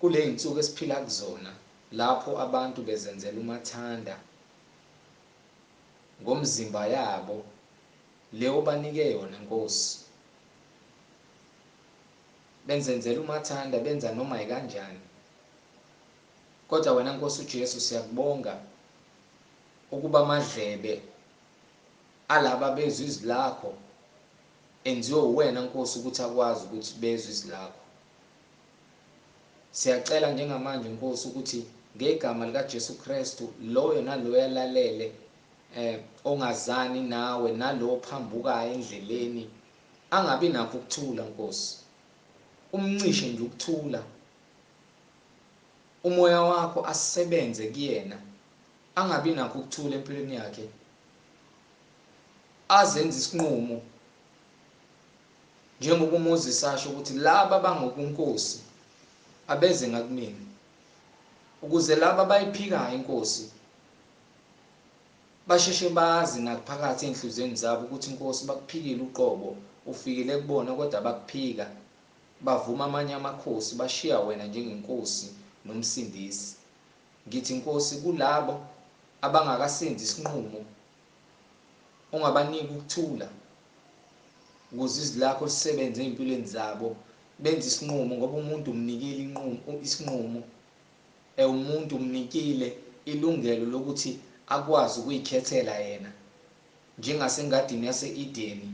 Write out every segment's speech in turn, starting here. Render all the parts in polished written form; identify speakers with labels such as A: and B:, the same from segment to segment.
A: kule zinsuku esiphila kuzona lapho abantu bezenzela umathanda ngomzimba yabo leyo banike yona Nkosi, benzenzela umathanda, benza noma ikanjani. Kodwa wena Nkosi uJesu siyakubonga ukuba amadlebe alaba bezwe izwi lakho enziwe uwena Nkosi ukuthi akwazi ukuthi bezwe izwi lakho. Siyacela njengamanje Nkosi ukuthi ngegama lika Jesu Kristu loyo naloyo yalalele ongazani nawe nalo phambukayo endleleni angabi nakho ukuthula Nkosi, umncishe nje ukuthula, umoya wakho asebenze kuyena, angabi nakho ukuthula empilweni yakhe, azenze isinqumo njengoba uMoses asho ukuthi laba abangokunkosi abeze ngakumina, ukuze laba bayiphikayo inkosi basheshe bazi nakuphakathi enhlizweni zabo ukuthi Nkosi bakuphikile uqobo, ufikile kubona kodwa bakuphika, bavuma amanye amakhosi, bashiya wena njengenkosi nomsindisi. Ngithi Nkosi kulabo abangakasenzi isinqumo ungabanika ukuthula ukuze izwi lakho lisebenze empilweni zabo, benze isinqumo ngoba umuntu umnikile isinqumo, umuntu umnikile ilungelo lokuthi akwazi ukuyikhethela yena, njengasengadini yase-Edeni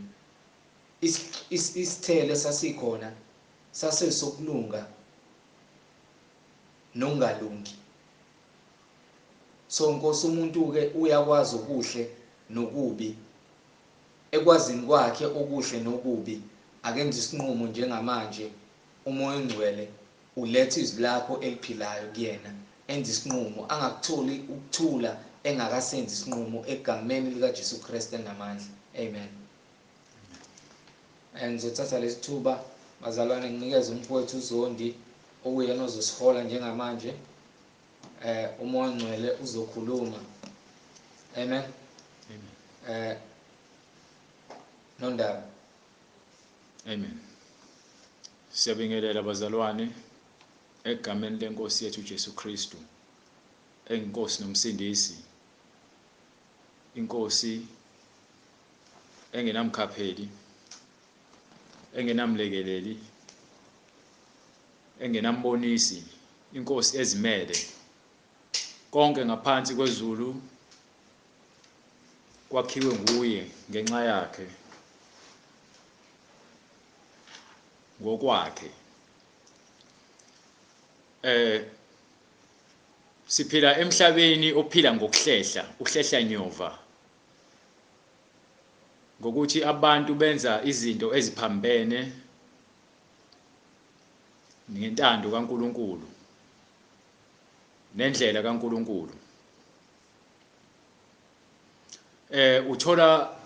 A: isithelo esasikhona sasesokulunga nokungalungi. So Nkosi umuntu-ke uyakwazi okuhle nokubi, ekwazini kwakhe okuhle nokubi akenze isinqumo njengamanje umoya engcwele uletha izwi lakho eliphilayo kuyena, enze isinqumo, angakutholi ukuthula engakasenzi isinqumo egameni lika Jesu Kristu enamandla. Amen. Ngizothatha lesithuba bazalwane nginikeze umfowethu uZondi okuyena ozosihola njengamanje, umoya engcwele uzokhuluma. Amen. Nondaba.
B: Amen. Siyabingelela bazalwane egameni lenkosi yethu Jesu Kristu, enginkosi nomsindisi, inkosi engenamkhapheli, engenamlekeleli, engenambonisi, inkosi ezimele, konke ngaphansi kwezulu kwakhiwe nguye ngenxa yakhe, ngokwakhe. Siphila emhlabeni ophila ngokuhlehla, uhlehla nyova, ngokuthi abantu benza izinto eziphambene ngentando kaNkulunkulu nendlela kaNkulunkulu. Uthola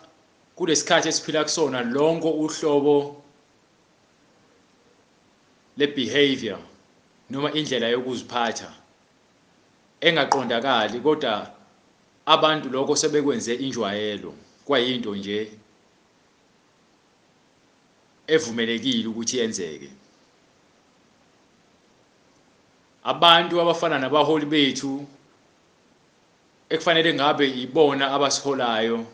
B: kulesikhathi esiphila kusona lonke uhlobo le-behavior noma indlela yokuziphatha engaqondakali, kodwa abantu lokho sebekwenze injwayelo, kwayinto nje evumelekile ukuthi yenzeke. Abantu abafana nabaholi bethu ekufanele ngabe ibona abasiholayo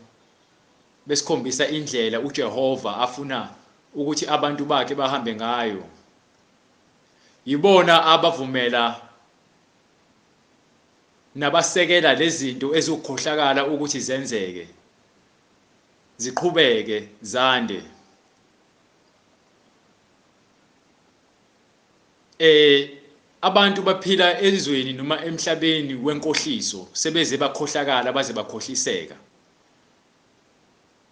B: besikhombisa indlela uJehova afuna ukuthi abantu bakhe bahambe ngayo, yibona abavumela nabasekela lezinto ezikukhohlakala ukuthi zenzeke, ziqhubeke zande. Abantu baphila ezweni noma emhlabeni wenkohliso, sebeze bakhohlakala baze bakhohliseka.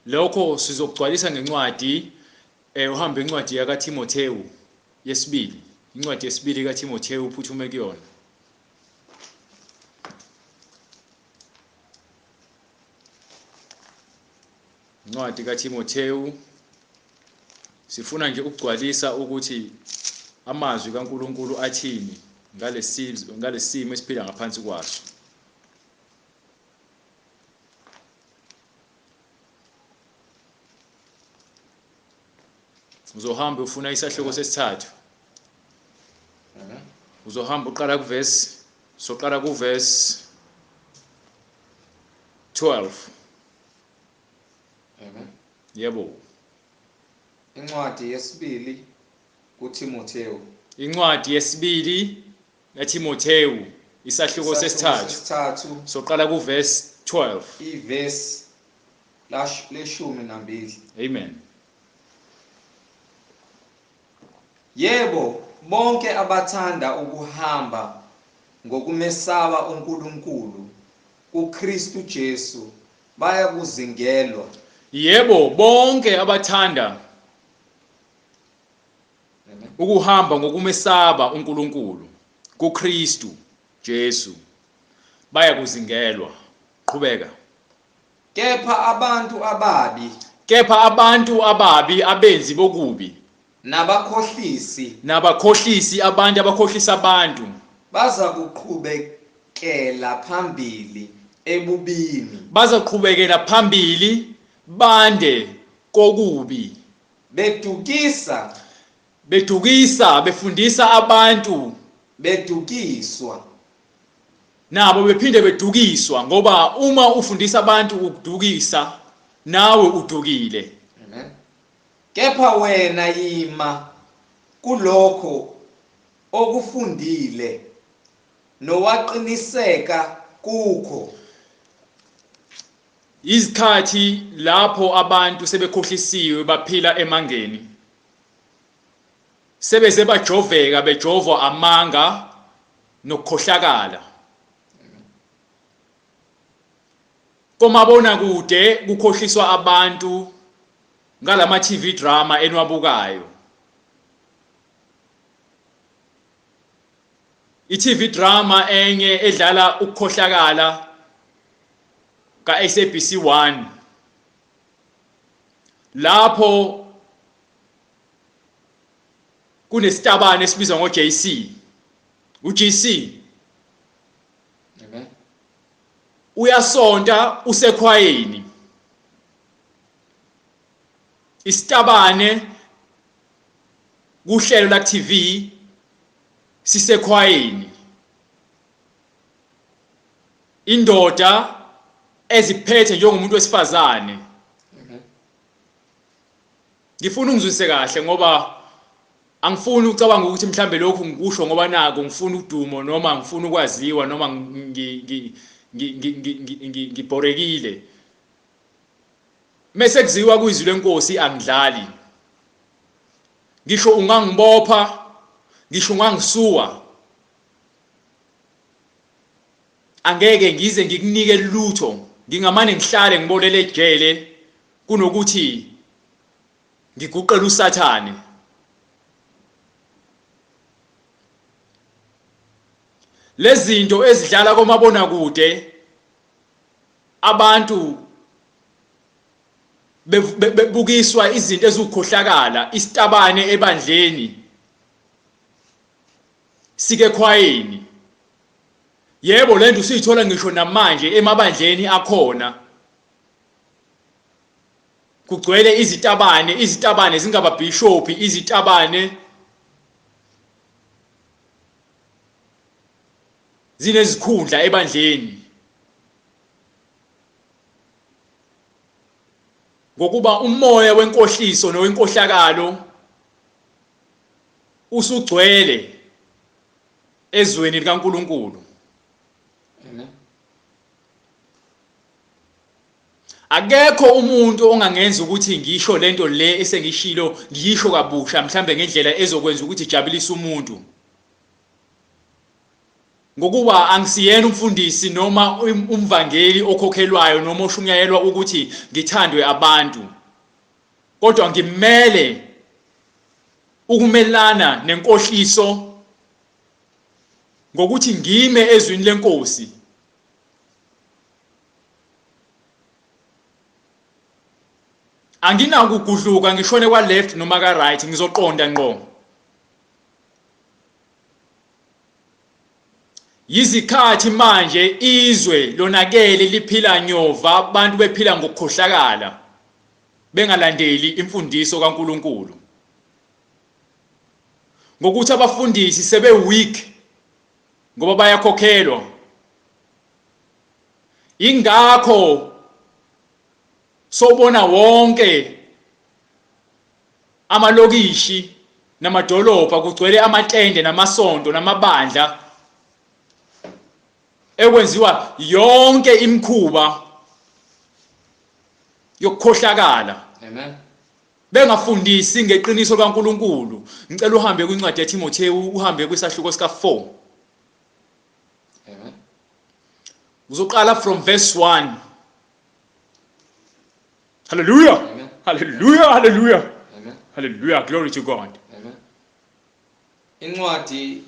B: Lokho sizokugcwalisa ngencwadi uhamba incwadi yakaTimothewu yesibili, incwadi yesibili kaTimothewu uphuthume kuyona. Incwadi kaTimothewu sifuna nje ukugcwalisa ukuthi amazwi kaNkulunkulu athini ngalesimo esiphila ngaphansi kwaso. Uzohamba ufuna isahloko sesithathu. uzohamba uqala kuverse, soqala kuverse 12.
A: Amen.
B: Yebo.
A: Incwadi yesibili kuTimotheo.
B: Incwadi yesibili kaTimotheo, isahluko sesithathu. Soqala kuverse 12.
A: Iverse leshumi nambili.
B: Amen.
A: Yebo, bonke abathanda ukuhamba ngokumesaba uNkulunkulu kuKristu Jesu bayakuzingelwa.
B: Yebo, bonke abathanda ukuhamba ngokumesaba uNkulunkulu kuKristu Jesu bayakuzingelwa. Qhubeka.
A: Kepha abantu ababi
B: abenzi bokubi
A: nabakhohlisi
B: abantu abakhohlisa abantu
A: baza kuqhubekela phambili ebubini,
B: bazaqhubekela phambili bande kokubi,
A: bedukisa,
B: befundisa abantu,
A: bedukiswa.
B: nabo bephinde bedukiswa, ngoba uma ufundisa abantu ukudukisa nawe udukile.
A: Amen. Kepha wena yima kulokho okufundile nowaqiniseka kukho.
B: Izikhathi lapho abantu sebekhohlisiwe baphila emangeni, sebeze bajoveka, bejovwa amanga nokukhohlakala. Komabona kude kukhohliswa abantu ngalama TV drama enwabukayo. I-TV drama enye edlala ukukhohlakala ka-SABC 1, lapho kunesitabane esibizwa ngo-JC. UJC
A: Amen.
B: uyasonta usekhwayeni, isitabane kuhlelo la TV sisekhwayeni, indoda eziphethe njengomuntu wesifazane. Ngifuna ungizwise kahle ngoba angifuni ucabanga ukuthi mhlambe lokhu ngikusho ngoba nako ngifuna udumo noma ngifuna ukwaziwa noma ngibhorekile. Mase kuziwa kuizwi lenkosi angidlali. Ngisho ungangibopha, ngisho ungangisuwa, angeke ngize ngikunike lutho, ngingamane ngihlale ngibolele ejele kunokuthi ngiguqele uSathane. Lezinto ezidlala komabona kude, abantu bebukiswa izinto ezikhohlakala, isitabane ebandleni sike khwayeni. Yebo, lento usuyithola ngisho namanje emabandleni akhona. Kugcwele izitabane zingaba bishop, izitabane zinezikhundla ebandleni. Ngokuba umoya wenkohliso nowenkohlakalo usugcwele ezweni likaNkulunkulu.
A: Amen.
B: Akekho umuntu ongangenza ukuthi ngisho lento le esengishilo ngiyisho kabusha mhlambe ngendlela ezokwenza ukuthi ijabulise umuntu. Ngokuba angisiyena umfundisi noma umvangeli okhokhelwayo noma oshunyayelwa ukuthi ngithandwe abantu, kodwa ngimele ukumelana nenkohliso ngokuthi ngime ezwini lenkosi. Anginakugudluka ngishone kwa left noma ka right, ngizoqonda ngqo. Yizikhathi manje izwe lonakele liphila nyova, abantu bephila ngokukhohlakala, bengalandeli imfundiso kaNkulunkulu. Ngokuthi abafundisi sebe weak ngoba bayakhokhelwa. Ingakho sobona wonke amalokishi namadolobha kugcwele amatende namasonto namabandla ekwenziwa yonke imikhuba yokukhohlakala.
A: Amen.
B: Bengafundisi ngeqiniso likaNkulunkulu. Ngicela uhambe kwincwadi yaTimotheyu, uhambe kwisahluko sika-4.
A: Amen.
B: Uzoqala from verse 1. Hallelujah.
A: Amen.
B: Hallelujah. Hallelujah.
A: Amen.
B: Hallelujah. Glory to God.
A: Amen. Incwadi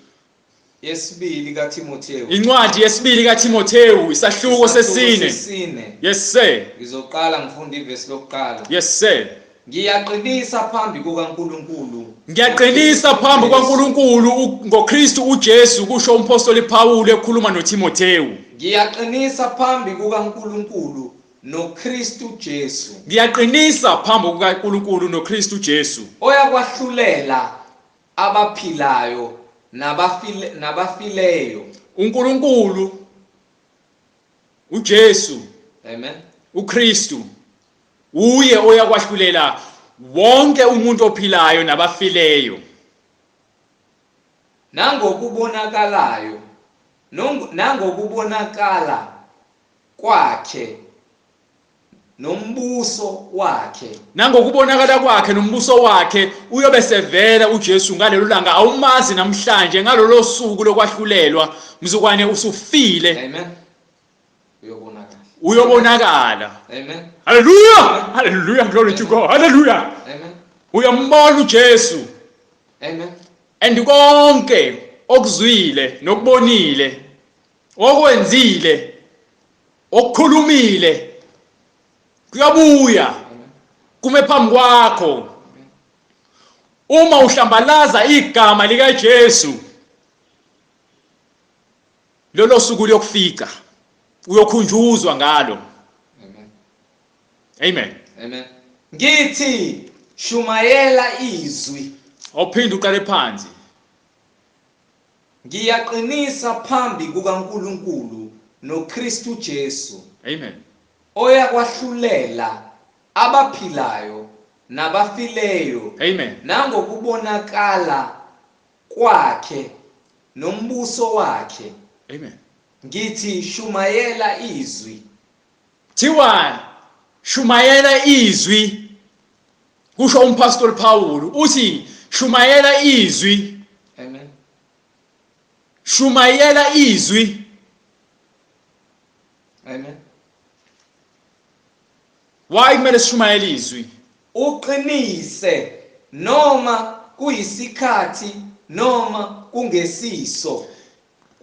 A: yesibili kaTimotheyu.
B: Incwadi yesibili kaTimotheyu, isahluko sesine. Yes sir.
A: Ngizoqala ngifunda ivesi lokuqala.
B: Yes sir.
A: Ngiyaqinisa phambi kukaNkulunkulu.
B: Ngiyaqinisa phambi kukaNkulunkulu ngoKristu uJesu, kusho umpostoli Pawulu ekhuluma noTimotheyu.
A: Ngiyaqinisa phambi kukaNkulunkulu noKristu Jesu.
B: Ngiyaqinisa phambi kukaNkulunkulu noKristu Jesu.
A: Oyakwahlulela abaphilayo nabafileyo.
B: uNkulunkulu, uJesu,
A: Amen.
B: uKristu uye oyakwahlulela wonke umuntu ophilayo nabafileyo.
A: Nangokubonakala kwakhe nombuso wakhe.
B: Nangokubonakala kwakhe nombuso wakhe uyobe sevela uJesu ngalelo langa. Awumazi namhlanje, ngalolo suku lokwahlulelwa mzukwane usufile.
A: Amen.
B: Uyobonakala.
A: Amen.
B: Hallelujah. Hallelujah. Glory to God. Hallelujah.
A: Amen.
B: Uyambona uJesu.
A: Amen.
B: And konke okuzwile nokubonile, okwenzile, okukhulumile kuyabuya kume phambi kwakho. Uma uhlambalaza igama lika Jesu, lolo suku liyokufika, uyokhunjuzwa ngalo.
A: Amen.
B: Amen.
A: Amen. Ngithi shumayela izwi.
B: Awuphinde uqale phansi.
A: Ngiyaqinisa phambi kukaNkulunkulu noKristu Jesu.
B: Amen.
A: Oyakwahlulela abaphilayo nabafileyo.
B: Amen.
A: Nangokubonakala kwakhe nombuso wakhe.
B: Amen.
A: Ngithi shumayela izwi.
B: Thiwa shumayela izwi, kusho umpostoli Pawulu uthi shumayela izwi.
A: Amen.
B: Shumayela izwi.
A: Amen.
B: Why kumele sishumayele izwi?
A: Uqinise noma kuyisikhathi noma kungesiso.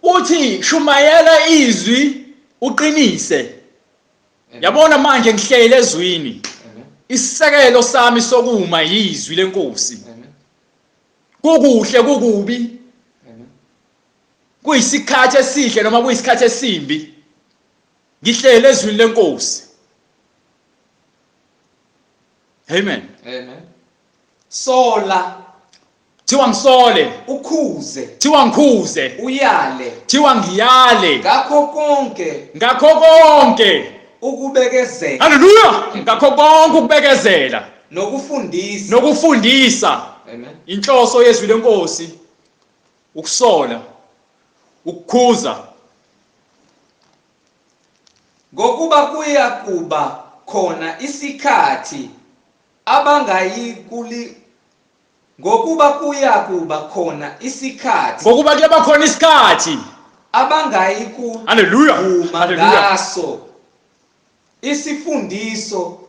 B: Uthi shumayela izwi uqinise. Yabona manje ngihlele ezwini. Isisekelo sami sokuma yizwi lenkosi. Kukuhle kukubi. Kuyisikhathi esihle noma kuyisikhathi esimbi, ngihlele ezwini lenkosi. Amen.
A: Amen. Sola.
B: Thiwa ngisole.
A: Ukhuze.
B: Thiwa ngikhuze.
A: Uyale.
B: Thiwa ngiyale.
A: Ngakho konke.
B: Ngakho konke.
A: Ukubekezela.
B: Hallelujah. Ngakho konke ukubekezela.
A: Nokufundisa.
B: Nokufundisa.
A: Amen.
B: Inhloso yezwi lenkosi ukusola, ukukhuza.
A: Ngokuba kuyakuba khona isikhathi ngokuba kuyakuba khona isikhathi.
B: Ngokuba kuyaba khona isikhathi
A: hallelujah, ngaso isifundiso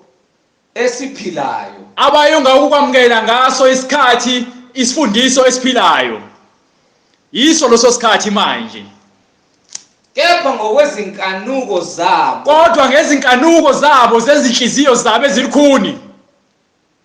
A: esiphilayo.
B: Abayonga ukwamukela ngaso isikhathi isifundiso esiphilayo. Yiso loso sikhathi manje.
A: Kepha ngokwezinkanuko zabo.
B: Kodwa ngezinkanuko zabo zezinhliziyo zabo ezilikhuni.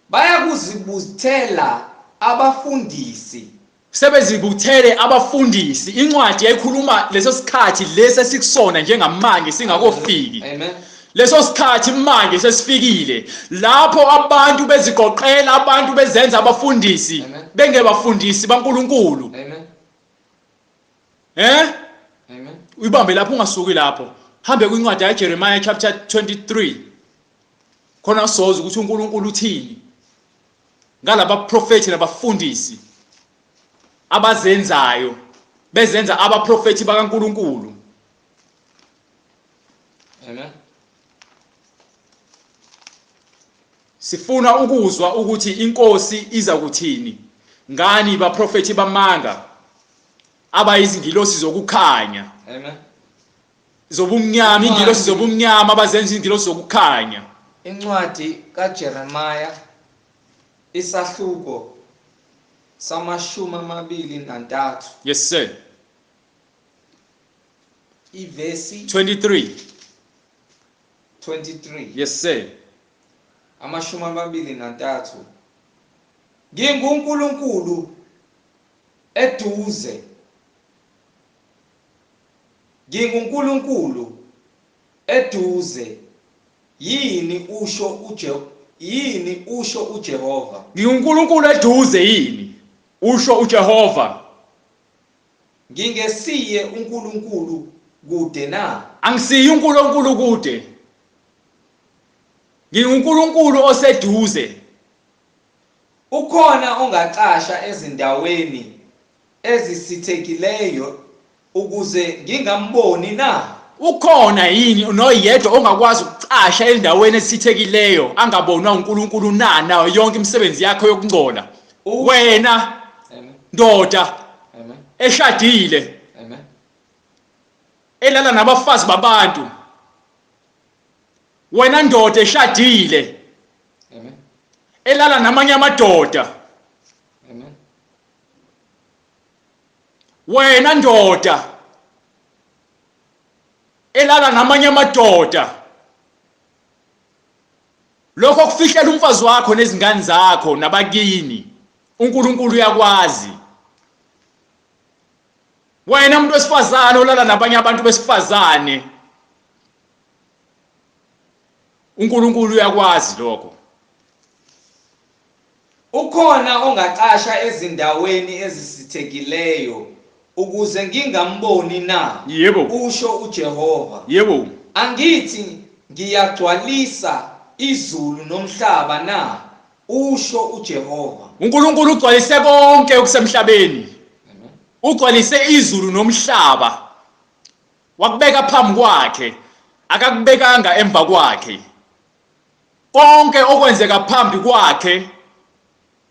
A: Bayakuzibuthela abafundisi.
B: Sebezibuthele abafundisi. Incwadi yayikhuluma leso sikhathi lesi esikusona njengamanje singakofiki.
A: Amen.
B: Leso sikhathi manje sesifikile lapho abantu beziqoqela, abantu bezenza abafundisi, bengebafundisi baNkulunkulu.
A: Amen. Amen.
B: Uyibambe lapho ungasuki lapho. Hambe kwincwadi yaJeremiah chapter 23. Khona soza ukuthi uNkulunkulu uthini ngalaba prophet nabafundisi abazenzayo bezenza abaprofeti bakaNkulunkulu.
A: Amen.
B: Sifuna ukuzwa ukuthi inkosi iza kuthini ngani baprofeti bamanga abayizingilosi zokukhanya.
A: Amen.
B: Zobumnyama, ingilosi zobumnyama abazenza ingilosi zokukhanya.
A: Incwadi kaJeremiah isahluko samashumi amabili nantathu.
B: Yes sir.
A: Ivesi
B: 23.
A: 23.
B: Yes sir.
A: Amashumi amabili nantathu. NginguNkulunkulu eduze. NginguNkulunkulu eduze. Yini usho uJehova.
B: NginguNkulunkulu eduze yini usho uJehova.
A: Ngingesiye uNkulunkulu kude na.
B: Angisiyi uNkulunkulu kude. NginguNkulunkulu oseduze.
A: Ukhona ongacasha ezindaweni ezisithekileyo ukuze ngingamboni na.
B: Ukhona yini noyedwa ongakwazi ukucasha endaweni esithekileyo angabonwa uNkulunkulu nayo yonke imisebenzi yakhe yokungcola. Wena ndoda eshadile, elala nabafazi babantu. Wena ndoda eshadile, elala namanye amadoda. Wena ndoda elala namanye amadoda. Lokho kufihlela umfazi wakho nezingane zakho nabakini. uNkulunkulu uyakwazi. Wena umuntu wesifazane olala nabanye abantu besifazane, uNkulunkulu uyakwazi lokho.
A: Ukhona ongacasha ezindaweni ezisithekileyo ukuze ngingamboni na.
B: Yebo.
A: Usho uJehova.
B: Yebo.
A: Angithi ngiyagcwalisa izulu nomhlaba na. Usho uJehova.
B: uNkulunkulu ugcwalise konke okusemhlabeni. Ugcwalise izulu nomhlaba. Wakubeka phambi kwakhe, akakubekanga emva kwakhe. Konke okwenzeka phambi kwakhe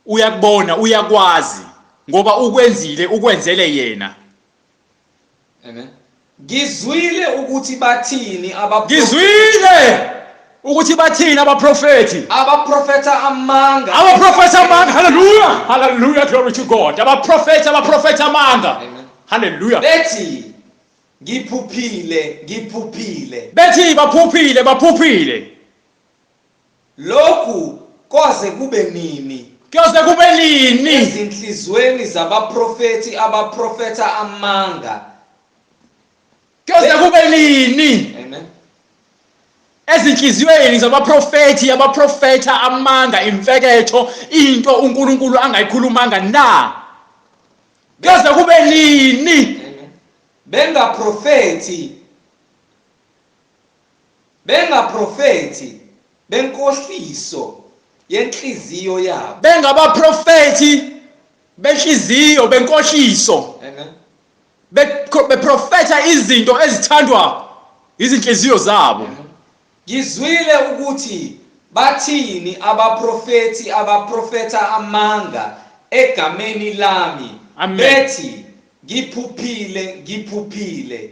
B: uyakubona, uyakwazi ngoba ukwenzile, ukwenzele yena.
A: Amen. Ngizwile ukuthi bathini
B: abaprofeti.
A: Abaprofeta amanga.
B: Hallelujah. Hallelujah, glory to God. Abaprofeti amanga.
A: Amen.
B: Hallelujah.
A: Bethi ngiphuphile.
B: Bethi baphuphile.
A: Lokhu koze kube nini?
B: Kuyoze kube nini?
A: Ezinhlizweni zabaprofeti abaprofeta amanga.
B: Kuyoze kube nini?
A: Amen.
B: Ezinhlizweni zabaprofeti abaprofeta amanga, imfeketho, into uNkulunkulu angayikhulumanga na. Kuyoze kube nini?
A: Amen. Bengaprofeti benkohliso yenhliziyo yabo.
B: Bengabaprofeti benhliziyo benkohliso.
A: Amen.
B: Beprofeta izinto ezithandwa izinhliziyo zabo.
A: Ngizwile ukuthi bathini abaprofeta amanga egameni lami.
B: Amen.
A: Bethi ngiphuphile.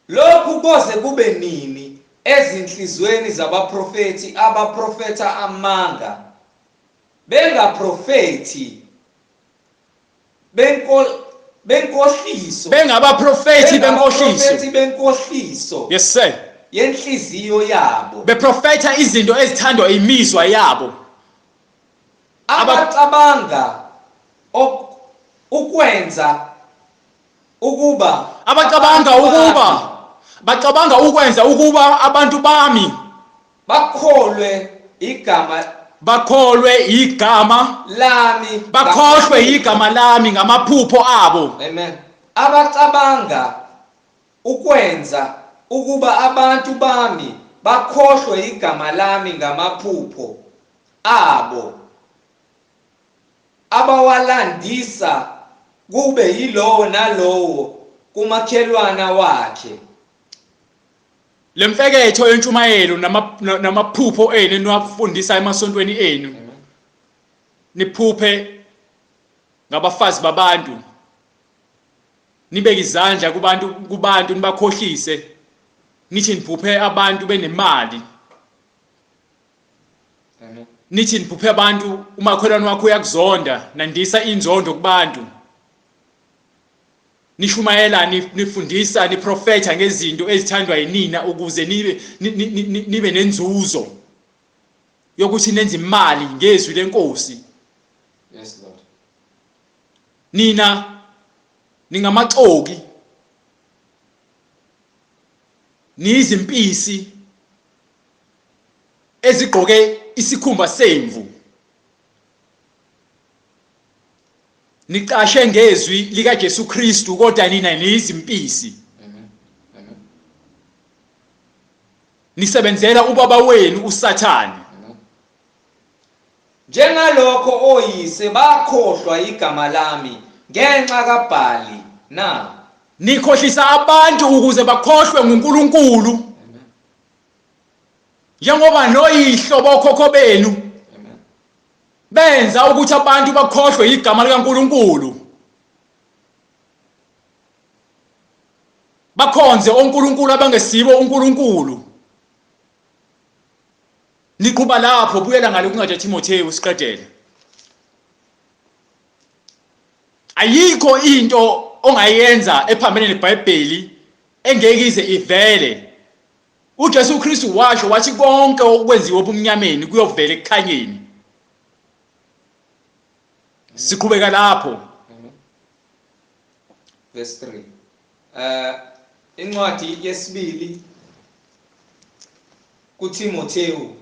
A: Lokhu koze kube nini ezinhlizweni zabaprofeti abaprofeta amanga? Bengaprofeti benkohliso.
B: Bengabaprofeti benkohliso. Yes sir.
A: Yenhliziyo yabo.
B: Beprofeta izinto ezithandwa imizwa yabo.
A: Abacabanga ukwenza ukuba
B: bacabanga ukwenza ukuba abantu bami
A: bakholwe igama
B: lami, bakhohlwe igama lami ngamaphupho abo.
A: Amen. Abacabanga ukwenza ukuba abantu bami bakhohlwe igama lami ngamaphupho abo abawalandisa kube yilowo nalowo kumakhelwana wakhe.
B: Lemfeketho yentshumayelo namaphupho enu niwafundisa emasontweni enu. Niphuphe ngabafazi babantu. Nibeke izandla kubantu nibakhohlise. Nithi niphuphe abantu benemali. Nithi niphuphe abantu umakhelwane wakho uyakuzonda, nandisa inzondo kubantu. Nishumayela, nifundisa, niprofetha ngezinto ezithandwa yinina ukuze nibe nenzuzo yokuthi nenze imali ngezwi lenkosi.
A: Yes, Lord.
B: Nina ningamaxoki, niyizimpisi ezigqoke isikhumba semvu. Niqashe ngezwi lika Jesu Kristu kodwa nina niyizimpisi.
A: Amen.
B: Nisebenzela ubaba wenu uSathane.
A: Njengalokho oyise bakhohlwa igama lami ngenxa kaBhali na.
B: Nikhohlisa abantu ukuze bakhohlwe nguNkulunkulu. Njengoba noyihlo bokhokho benu benza ukuthi abantu bakhohlwe igama likaNkulunkulu. Bakhonze onkulunkulu abangesibo uNkulunkulu. Niqhuba lapho buyela ngale kuncwadi Timotheyu siqedele. Ayikho into ongayenza ephambene neBhayibheli engeke ize ivele. uJesu Kristu washo wathi konke okwenziwa obumnyameni kuyovela ekukhanyeni. Siqhubeka lapho.
A: Verse 3. Incwadi yesibili kuTimotheyu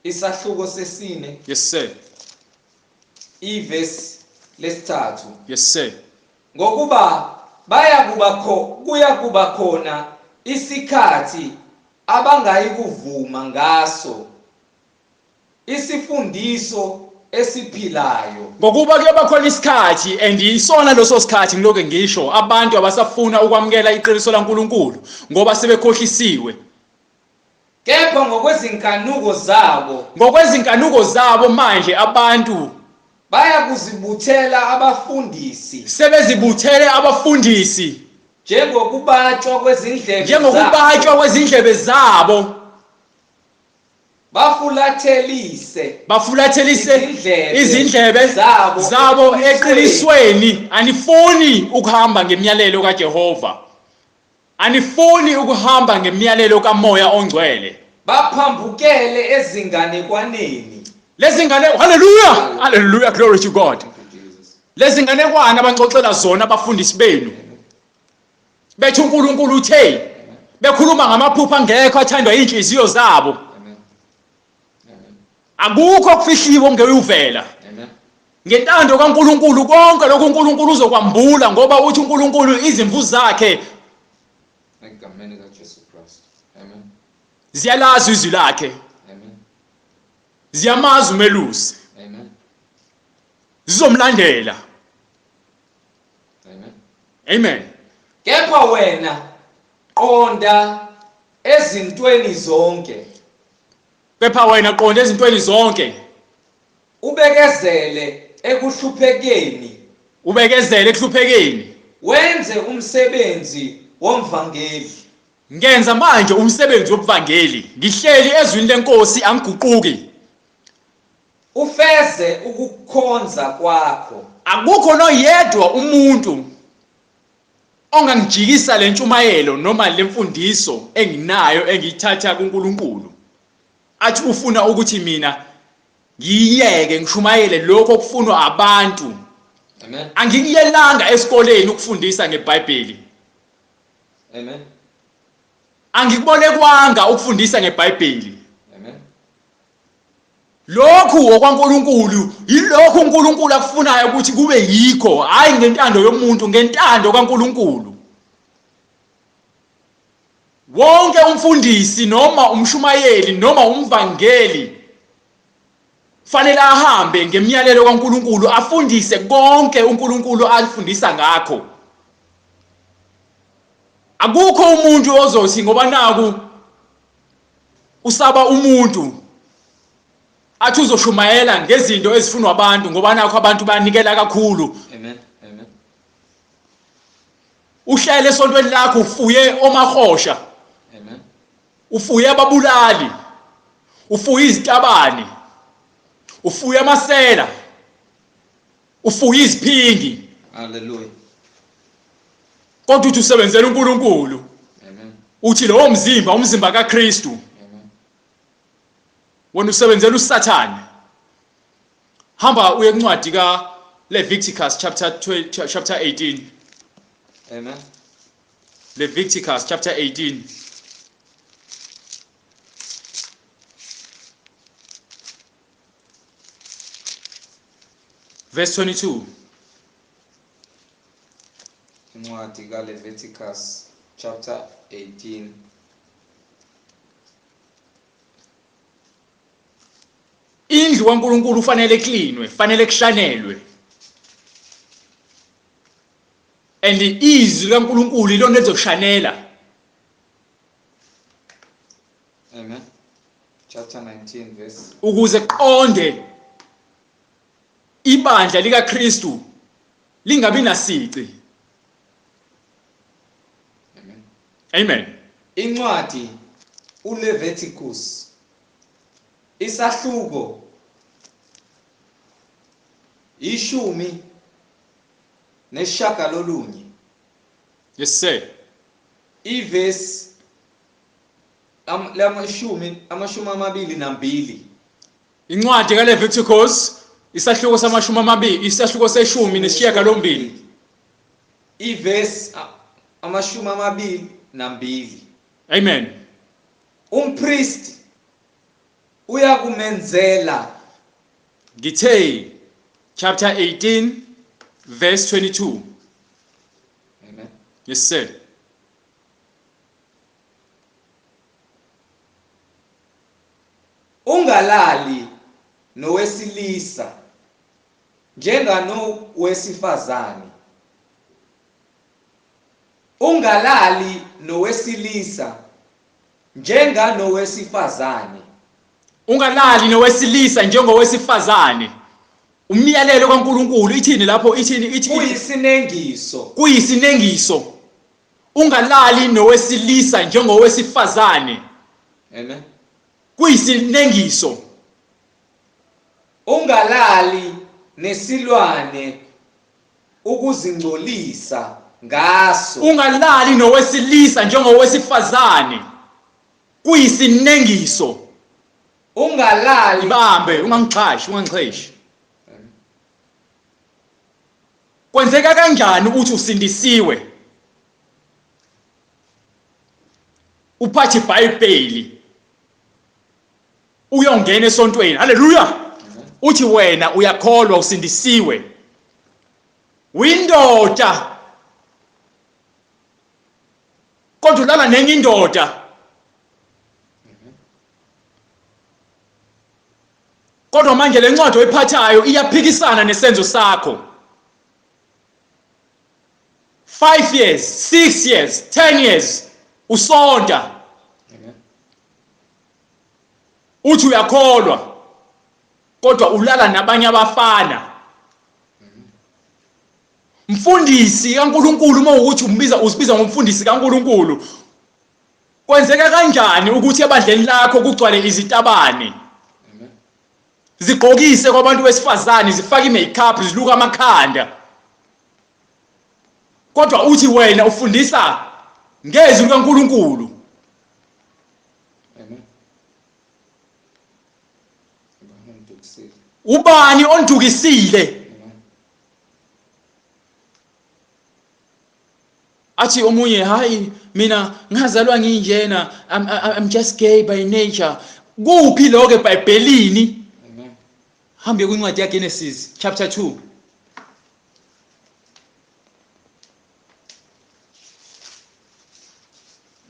A: isahluko sesine.
B: Yes sir.
A: Iverse lesithathu.
B: Yes sir.
A: Ngokuba kuya kuba khona isikhathi abangayikuvuma ngaso isifundiso esiphilayo.
B: Ngokuba kuyaba khona isikhathi and isona leso sikhathi ngiloke ngisho abantu abasafuna ukwamukela iqiniso laNkulunkulu ngoba sebekhohlisiwe.
A: Kepha
B: ngokwezinkanuko zabo manje abantu
A: bayakuzibuthela abafundisi.
B: Sebezibuthele abafundisi
A: Njengokubatshwa
B: kwezindlebe zabo. Bafulathelise izindlebe zabo eqinisweni. Anifuni ukuhamba ngemiyalelo kaJehova. Anifuni ukuhamba ngemiyalelo kaMoya oNgcwele.
A: Baphambukele ezinganekwaneni.
B: Hallelujah. Hallelujah. Glory to God. Lezinganekwana abanxoxela zona abafundisi benu. Bethi uNkulunkulu uthe. Bekhuluma ngamaphupho angekho athandwa inhliziyo zabo. Akukho okufihliwe ongeyuvela. Ngentando kaNkulunkulu konke lokho uNkulunkulu uzokwambula ngoba uthi uNkulunkulu izimvu zakhe
A: egameni kaJesu Kristu. Amen.
B: Ziyalazi izwi lakhe.
A: Amen.
B: Ziyamazi umelusi.
A: Amen.
B: Zizomlandela.
A: Amen.
B: Amen.
A: Kepha wena qonda ezintweni zonke.
B: Kepha wena qonda ezintweni zonke.
A: Ubekezele ekuhluphekeni. Wenze umsebenzi womvangeli.
B: Ngenza manje umsebenzi wobuvangeli. Ngihleli ezwini lenkosi angiguquki.
A: Ufeze ukukhonza kwakho.
B: Akukho noyedwa umuntu ongangijikisa lentshumayelo noma lemfundiso enginayo engiyithatha kuNkulunkulu. Athi ufuna ukuthi mina ngiyeke ngishumayele lokho okufunwa abantu.
A: Amen.
B: Angikuyelanga esikoleni ukufundisa ngeBhayibheli.
A: Amen.
B: Angikubolekwanga ukufundisa ngeBhayibheli.
A: Amen.
B: Lokhu okwaNkulunkulu yilokho uNkulunkulu akufunayo ukuthi kube yikho, hayi ngentando yomuntu, ngentando kaNkulunkulu. wonke umfundisi noma umshumayeli noma umvangeli fanele ahambe ngemiyalelo kaNkuluNkulu afundise konke uNkulunkulu alifundisa ngakho. Akukho umuntu ozothi ngoba naku usaba umuntu athi uzoshumayela ngezinto ezifunwa abantu ngoba nakho abantu banikela kakhulu.
A: Amen. Amen.
B: Uhlele esontweni lakho ufuye omahosha,
A: Amen.
B: ufuye ababulali, ufuye izitabane, ufuye amasela, ufuye iziphingi.
A: Hallelujah.
B: Kodwa uthi usebenzela uNkulunkulu.
A: Amen.
B: Uthi lowo mzimba umzimba kaKristu.
A: Amen.
B: Wena usebenzela uSathane. Hamba uye encwadi kaLeviticus chapter 18.
A: Amen.
B: Leviticus chapter 18. Verse 22.
A: Incwadi kaLeviticus chapter 18.
B: Indlu kaNkulunkulu ufanele cleanwe, fanele kushanelwe. And izwi kaNkulunkulu ilona elizoshanela.
A: Amen. Chapter 19 verse.
B: Ukuze qonde ibandla likaKristu lingabi nasici.
A: Amen.
B: Amen.
A: Incwadi uLeviticus isahluko 19.
B: Yes sir.
A: Iverse amashumi amabili nambili.
B: Incwadi kaLeviticus isahluko samashumi amabili, isahluko seshumi nesishiyagalombili.
A: Iverse amashumi amabili nambili.
B: Amen.
A: Umpriest uyakumenzela.
B: Githe chapter 18 verse 22.
A: Amen.
B: Yes sir.
A: Ungalali nowesilisa njenganowesifazane. Ungalali nowesilisa njenganowesifazane.
B: Ungalali nowesilisa njengowesifazane. Umyalelo kaNkuluNkulu ithini lapho? Ithi
A: Kuyisinengiso.
B: Kuyisinengiso. Ungalali nowesilisa njengowesifazane.
A: Amen.
B: Kuyisinengiso.
A: Ungalali nesilwane ukuzingcolisa ngaso.
B: Ungalali nowesilisa njengowesifazane. Kuyisinengiso.
A: Ungalali.
B: Ibambe, ungangixhashi. Kwenzeka kanjani ukuthi usindisiwe? Uphathe iBhayibheli. Uyongena esontweni. Hallelujah. Uthi wena uyakholwa usindisiwe. Windoda. Kodwa ulala nenye indoda. Kodwa manje lencwadi oyiphathayo iyaphikisana nesenzo sakho. 5 years, 6 years, 10 years usonda. Uthi uyakholwa kodwa ulala nabanye abafana. Mfundisi kaNkuluNkulu uma ukuthi usibiza ngomfundisi kaNkuluNkulu. Kwenzeka kanjani ukuthi ebandleni lakho kugcwale izitabane? Zigqokise kwabantu besifazane, zifake imakeup, ziluka amakhanda. Kodwa uthi wena ufundisa ngezwi kaNkuluNkulu.
A: Amen.
B: Ubani ondukisile? Athi omunye hayi mina ngazalwa nginjena, I'm just gay by nature. Kuphi lokho eBhayibhelini?
A: Amen.
B: Hambe kwincwadi yaGenesis chapter 2.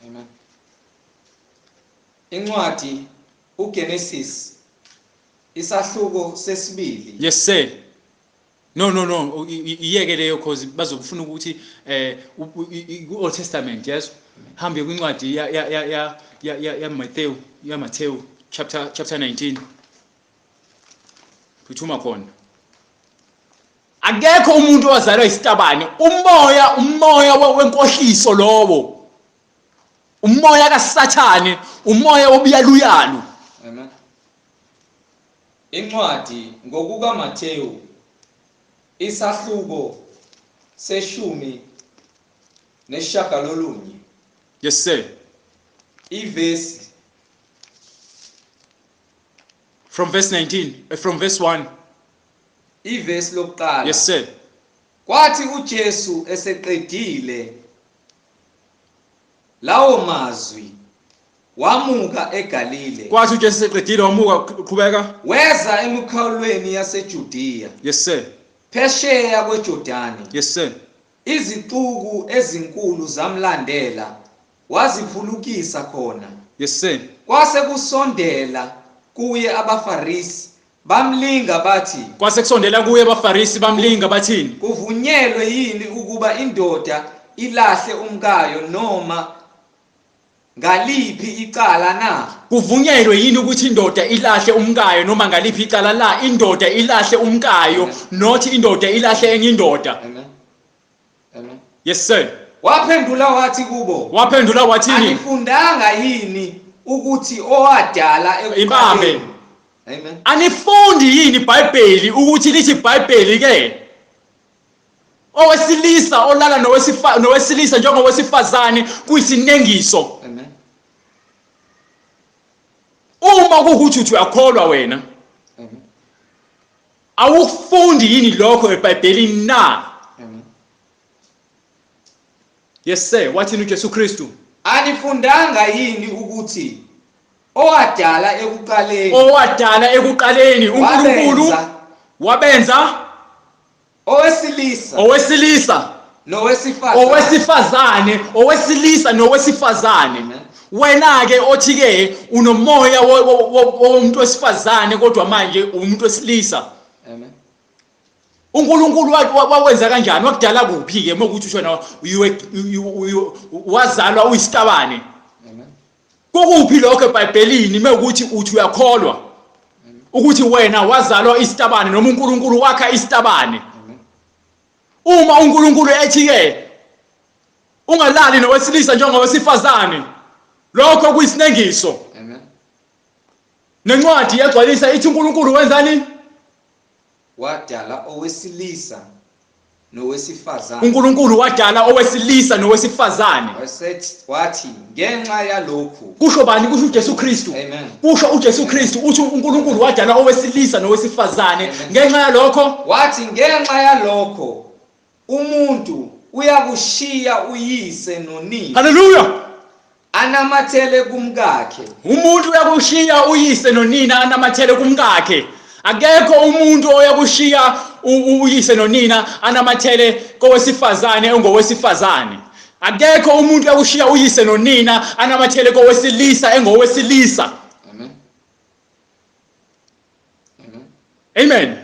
A: Amen. Incwadi uGenesis isahluko sesibili.
B: Yes sir. No, iyeke leyo cause bazofuna ukuthi Old Testament, yes. Hambe kwincwadi ya Matthew chapter 19. Kuthuma khona. Akekho umuntu owazalwa isitabane, umoya wenkohliso lowo. Umoya kaSathane, umoya obuyaluyalu.
A: Amen. Incwadi ngokuka Matthew isahluko seshumi neshagalolunye.
B: Yes sir.
A: Ivesi
B: From verse 19, from verse 1.
A: Ivesi lokuqala.
B: Yes sir.
A: Kwathi uJesu eseqedile lawo mazwi wamuka eGalile.
B: Kwathi uJesu eseqedile wamuka qhubeka.
A: Weza emikhalweni yaseJudiya.
B: Yes sir.
A: Phesheya kweJordani.
B: Yes sir.
A: Izixuku ezinkulu zamlandela waziphulukisa khona.
B: Yes sir.
A: Kwase kusondela kuye abaFarisi bamlinga bathi.
B: Kwase kusondela kuye abaFarisi bamlinga bathini?
A: Kuvunyelwe yini ukuba indoda ilahle umkayo noma ngaliphi icala na?
B: Kuvunyelwe yini ukuthi indoda ilahle umkayo noma ngaliphi icala la? Indoda ilahle umkayo, not indoda ilahle enye indoda.
A: Amen. Amen.
B: Yes sir.
A: Waphendula wathi kubo.
B: Waphendula wathini?
A: Anifundanga yini ukuthi owadala
B: Ibambe.
A: Amen.
B: Anifundi yini iBhayibheli ukuthi lithi iBhayibheli ke owesilisa olala nowesilisa njengowesifazane kuyisinengiso.
A: Amen.
B: Uma kukuthi uthi uyakholwa wena,
A: Amen.
B: awukufundi yini lokho eBhayibhelini na?
A: Amen.
B: Yes sir. Wathini uJesu Kristu?
A: Anifundanga yini ukuthi owadala ekuqaleni
B: uNkulunkulu wabenza
A: owesilisa
B: owesifazane, owesilisa nowesifazane. Wena ke othi ke unomoya womuntu wesifazane kodwa manje umuntu wesilisa.
A: Amen.
B: uNkulunkulu wakwenza kanjani? Wakudala kuphi ke mokuthi ushona wazalwa uyisitabane? Kokuphi lokho eBhayibhelini mekuthi uthi uyakholwa ukuthi wena wazalwa isitabane noma uNkulunkulu wakha isitabane? Uma uNkulunkulu ethi ke ungalali nowesilisa njengowesifazane, lokho kuyisinengiso.
A: Amen.
B: Nencwadi yagcwalisa ithi uNkulunkulu wenzani?
A: Wadala owesilisa nowesifazane.
B: uNkulunkulu wadala owesilisa nowesifazane.
A: Wathi ngenxa yalokhu.
B: Kusho bani? Kusho uJesu Kristu.
A: Amen.
B: Kusho uJesu Kristu uthi uNkulunkulu wadala owesilisa nowesifazane. Ngenxa yalokho,
A: wathi ngenxa yalokho umuntu uyakushiya uyise nonina.
B: haleluya,
A: Anamathele kumkakhe.
B: umuntu uyakushiya uyise nonina anamathele kumkakhe. Akekho umuntu oyakushiya uyise nonina anamathele kowesifazane engowesifazane. Akekho umuntu oyakushiya uyise nonina anamathele kowesilisa engowesilisa.
A: Amen. Amen.
B: Amen.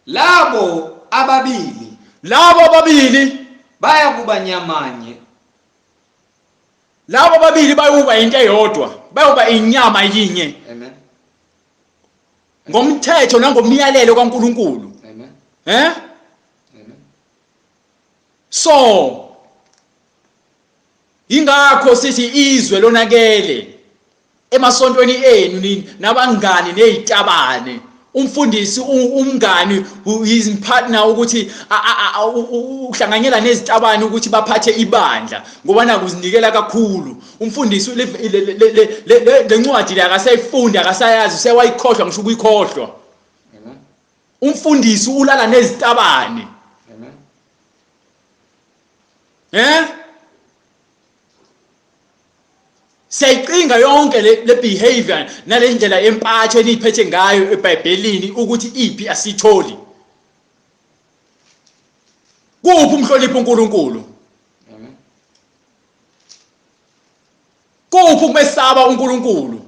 A: Labo ababili baya kuba nyamanye.
B: Labo babili bayoba into eyodwa, bayoba inyama yinye.
A: Amen.
B: Ngomthetho nangomyalelo kaNkulunkulu.
A: Amen.
B: Amen. So ingakho sithi izwe lonakele emasontweni enu nini nabangani nezitabane. Umfundisi umngani his partner ukuthi uhlanganyela nezitabane ukuthi baphathe ibandla ngoba nakuzinikela kakhulu. Umfundisi lencwadi la akasayifunda akasayazi sewayikhohlwa ngisho ukuyikhohlwa.
A: Amen.
B: Umfundisi ulala nezitabane.
A: Amen.
B: Siyayiqinga yonke le behavior nalendlela empatho eniphethe ngayo eBhayibhelini ukuthi iphi asitholi. Kuphi umhlonipho uNkulunkulu?
A: Amen.
B: Kuphi ukumesaba uNkulunkulu?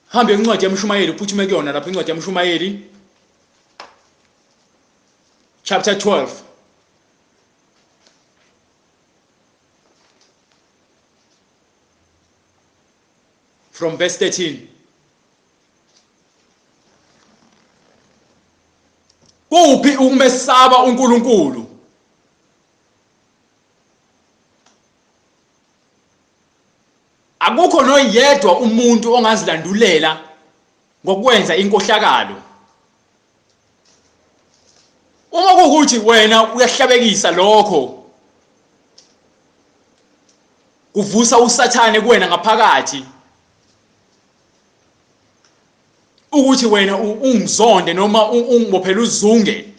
B: Hambe incwadi yamshumayeli uphuthume kuyona lapha incwadi yamshumayeli chapter 12 from verse 13. Kuphi ukumesaba uNkulunkulu? Akukho noyedwa umuntu ongazilandulela ngokwenza inkohlakalo. Uma kukuthi wena uyahlabekisa lokho, kuvusa usathane kuwena ngaphakathi, ukuthi wena ungizonde noma ungibophela uzunge.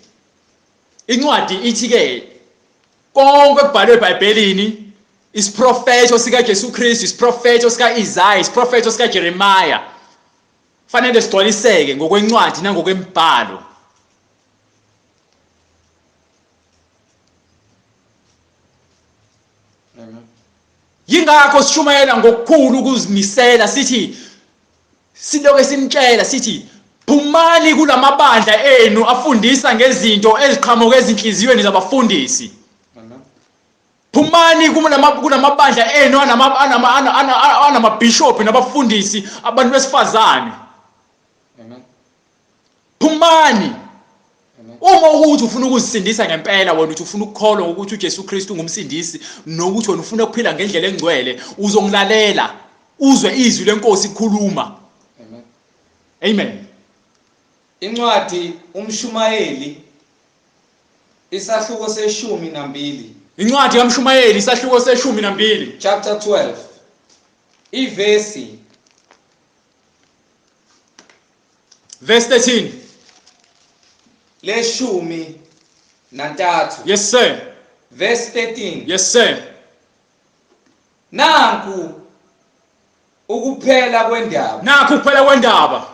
B: Incwadi ithi ke konke ekubhalwe eBhayibhelini isiprofeto sika Jesu Kristu, isiprofeto sika Isaiah, isiprofeto sika Jeremiah fanele sigcwaliseke ngokwencwadi nangokwembhalo. Yingakho sishumayela ngokukhulu ukuzimisela sithi siloke simtshela sithi phumani kulamabandla enu afundisa ngezinto eziqhamuka ezinhliziyweni zabafundisi. Phumani kulamabandla enu anamabhishophi nabafundisi abantu besifazane. Phumani. Uma ukuthi ufuna ukuzisindisa ngempela, wena uthi ufuna ukukholwa ukuthi uJesu Kristu ngumsindisi nokuthi wena ufuna ukuphila ngendlela engcwele, uzongilalela uzwe izwi lenkosi ikhuluma. Amen.
A: Incwadi umshumayeli isahluko se12.
B: Incwadi yamshumayeli isahluko se12
A: chapter 12 ivesi
B: verse 13.
A: leshumi nantathu.
B: Yes sir.
A: Verse 13.
B: Yes sir.
A: Nanku ukuphela kwendaba.
B: Nakho ukuphela kwendaba.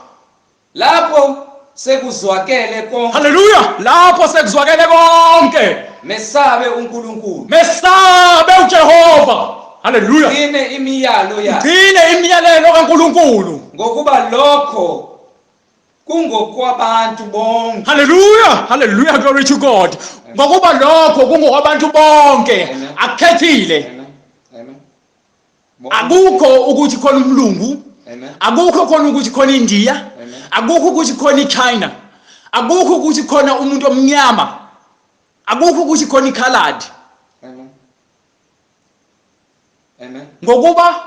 A: Lapho sekuzwakele konke.
B: Hallelujah. Lapho sekuzwakele konke.
A: Mesabe uNkulunkulu.
B: Mesabe uJehova. Hallelujah.
A: Gcine imiyalo yakhe.
B: Gcine imiyalelo kaNkulunkulu.
A: Ngokuba lokho kungokwabantu bonke.
B: Hallelujah. Hallelujah. Glory to God. Ngokuba lokho kungokwabantu bonke. Akukhethile.
A: Amen.
B: Akukho ukuthi khona umlungu.
A: Amen.
B: Akukho khona ukuthi khona India. Akukho ukuthi khona iChina. Akukho ukuthi khona umuntu omnyama. Akukho ukuthi khona iColored.
A: Amen. Amen. Ngokuba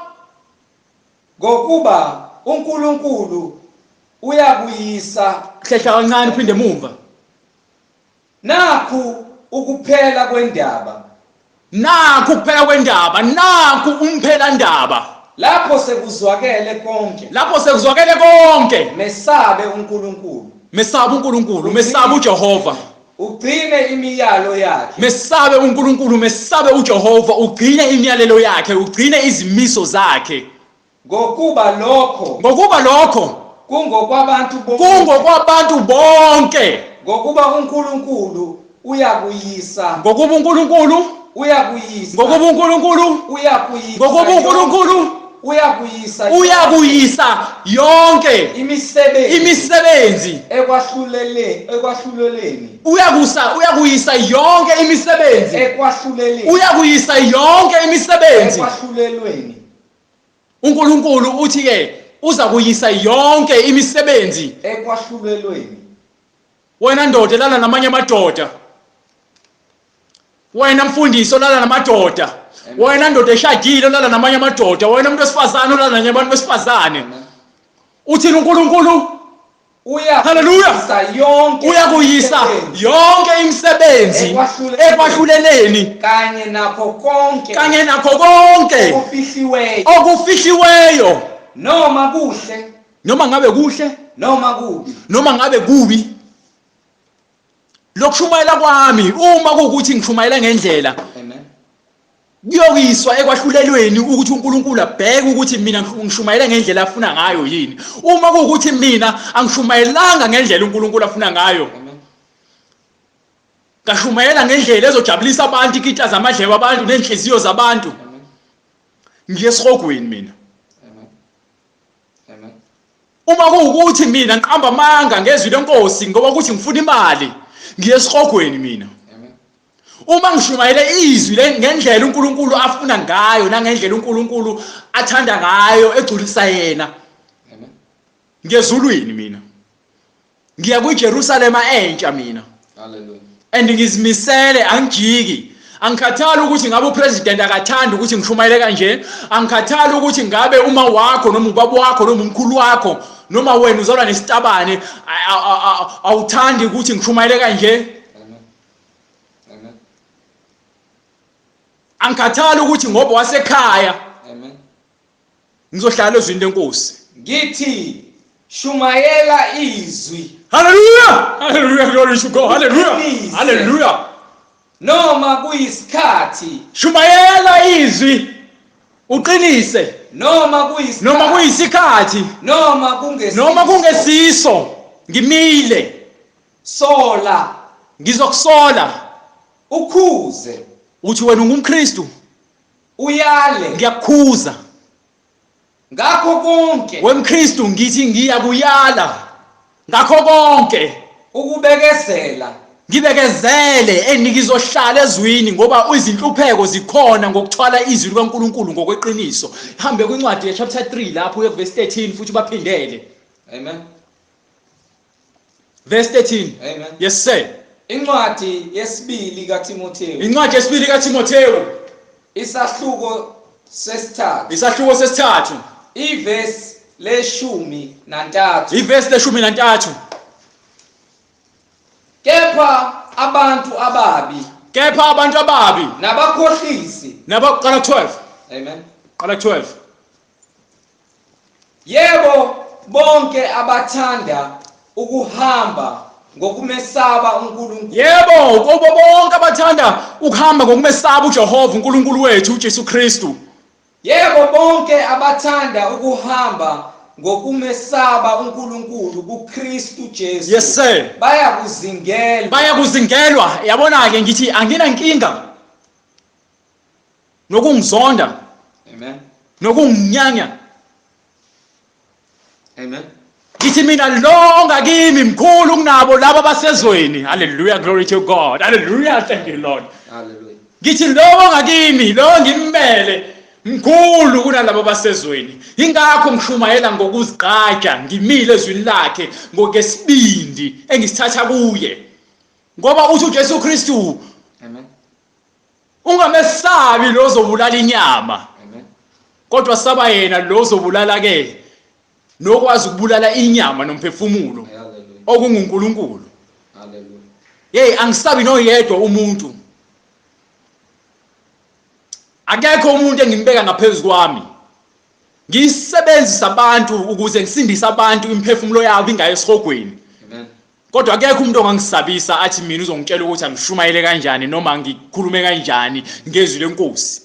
A: uNkulunkulu uyakuyisa.
B: Hlehla kancane uphinde emumva.
A: Nakhu ukuphela kwendaba.
B: Nakho ukuphela kwendaba, nakho umphela ndaba.
A: Lapho sekuzwakele konke.
B: Lapho sekuzwakele konke.
A: Mesabe uNkulunkulu.
B: Mesabe uNkulunkulu, mesabe uJehova.
A: Ugcine imiyalo yakhe.
B: Mesabe uNkulunkulu, mesabe uJehova, ugcine imiyalelo yakhe, ugcine izimiso zakhe.
A: Ngokuba lokho kungokwabantu bonke.
B: Kungokwabantu bonke.
A: Ngokuba uNkulunkulu uyakuyisa.
B: Ngokuba uNkulunkulu
A: uyakuyisa.
B: Ngokuba uNkulunkulu
A: uyakuyisa.
B: Ngokuba uNkulunkulu uyakuyisa yonke imisebenzi
A: ekwahluleleni.
B: Uyakuyisa yonke imisebenzi
A: ekwahluleleni.
B: Uyakuyisa yonke imisebenzi
A: ekwahlulelweni.
B: uNkulunkulu uthi ke uza kuyisa yonke imisebenzi
A: ekwahlulelweni.
B: Wena ndoda lala namanye amadoda. Wena mfundisi olala namadoda. Wena ndoda eshadile olala namanye amadoda. Wena umuntu wesifazane olala nabanye abantu besifazane. Uthini uNkulunkulu? Hallelujah. Uyakuyisa yonke imisebenzi ekwahluleleni
A: kanye nakho
B: konke okufihliweyo,
A: noma kuhle,
B: noma ngabe kuhle, noma ngabe kubi. Lokushumayela kwami uma kuukuthi ngishumayela ngendlela, kuyokiswa ekwahlulelweni ukuthi uNkulunkulu abheke ukuthi mina ngishumayela ngendlela afuna ngayo yini. Uma kuukuthi mina angishumayelanga ngendlela uNkulunkulu afuna ngayo, ngashumayela ngendlela ezojabulisa abantu, ikita zamadlebe abantu nenhliziyo zabantu, ngiye esirogweni mina. uma kuwukuthi mina ngiqamba amanga ngezwi lenkosi ngoba ukuthi ngifuna imali ngiye esihogweni mina. Uma ngishumayele izwi ngendlela uNkulunkulu afuna ngayo nangendlela uNkulunkulu athanda ngayo egculisa yena. Ngezulwini mina. Ngiya kuJerusalem entsha mina.
A: Hallelujah.
B: And ngizimisele angijiki. Angikhathali ukuthi ngabe upresident akathanda ukuthi ngishumayele kanje. Angikhathali ukuthi ngabe uma wakho noma ubaba wakho noma umkhulu wakho noma wena uzalwa nesitabane awuthandi ukuthi ngishumayele kanje. Angikhathali ukuthi ngoba wasekhaya.
A: Amen.
B: Ngizohlala ezwini lenkosi.
A: Ngithi shumayela izwi.
B: Hallelujah! Hallelujah, glory to God. Hallelujah. Hallelujah.
A: Noma kuyisikhathi.
B: Shumayela izwi. Uqinise.
A: Noma
B: kuyisikhathi. Noma kungesiso. Ngimile.
A: Sola.
B: Ngizokusola.
A: Ukhuze.
B: Uthi wena ungumKristu.
A: Uyale.
B: Ngiyakukhuza.
A: Ngakho konke.
B: WemKristu ngithi ngiyakuyala. Ngakho konke.
A: Ukubekezela.
B: Ngibekezele enikizohlala ezwini ngoba izinhlupheko zikhona ngokuthwala izwi likaNkuluNkulu ngokweqiniso. Hambe kwincwadi chapter 3 lapho uye verse 13 futhi baphindele.
A: Amen.
B: Verse 13.
A: Amen.
B: Yes sir.
A: Incwadi yesibili kaTimotheyu.
B: Incwadi yesibili kaTimotheyu.
A: Isahluko sesithathu.
B: Isahluko sesithathu.
A: Iverse le-13.
B: Iverse le-13.
A: Kepha abantu ababi nabakhohlisi.
B: Qala 12.
A: Amen.
B: Qala 12.
A: Yebo bonke abathanda ukuhamba ngokumesaba uNkulunkulu.
B: Yebo kubo bonke abathanda ukuhamba ngokumesaba uJehova uNkulunkulu wethu uJesu Kristu.
A: Yebo bonke abathanda ukuhamba ngokumesaba uNkulunkulu kuKristu Jesu.
B: Yes sir. Bayakuzingelwa. Yabona ke ngithi anginankinga nokungizonda.
A: Amen.
B: Nokunginyanya.
A: Amen.
B: Ngithi mina longa kimi mkhulu kunabo laba basezweni. Hallelujah, glory to God. Hallelujah, thank you Lord.
A: Hallelujah.
B: Ngithi longa kimi lo ngimmele mkhulu kunalabo basezweni. Ingakho ngishumayela ngokuzigqaja ngimile ezwini lakhe ngokesibindi engisithatha kuye. Ngoba uthi uJesu Kristu.
A: Amen.
B: Ungamesabi lo zobulala inyama.
A: Amen.
B: Kodwa saba yena lo zobulala ke nokwazi ukubulala inyama nomphefumulo.
A: Hallelujah.
B: OkunguNkulunkulu.
A: Hallelujah.
B: Hey angisabi noyedwa umuntu. Akekho umuntu engimbeka ngaphezulu kwami. Ngisebenzisa abantu ukuze ngisindise abantu imphefumulo yabo ingaye esihogweni.
A: Amen.
B: Kodwa akekho umuntu ongangisabisa athi mina uzongitshela ukuthi angishumayele kanjani noma ngikhulume kanjani ngezwi lenkosi.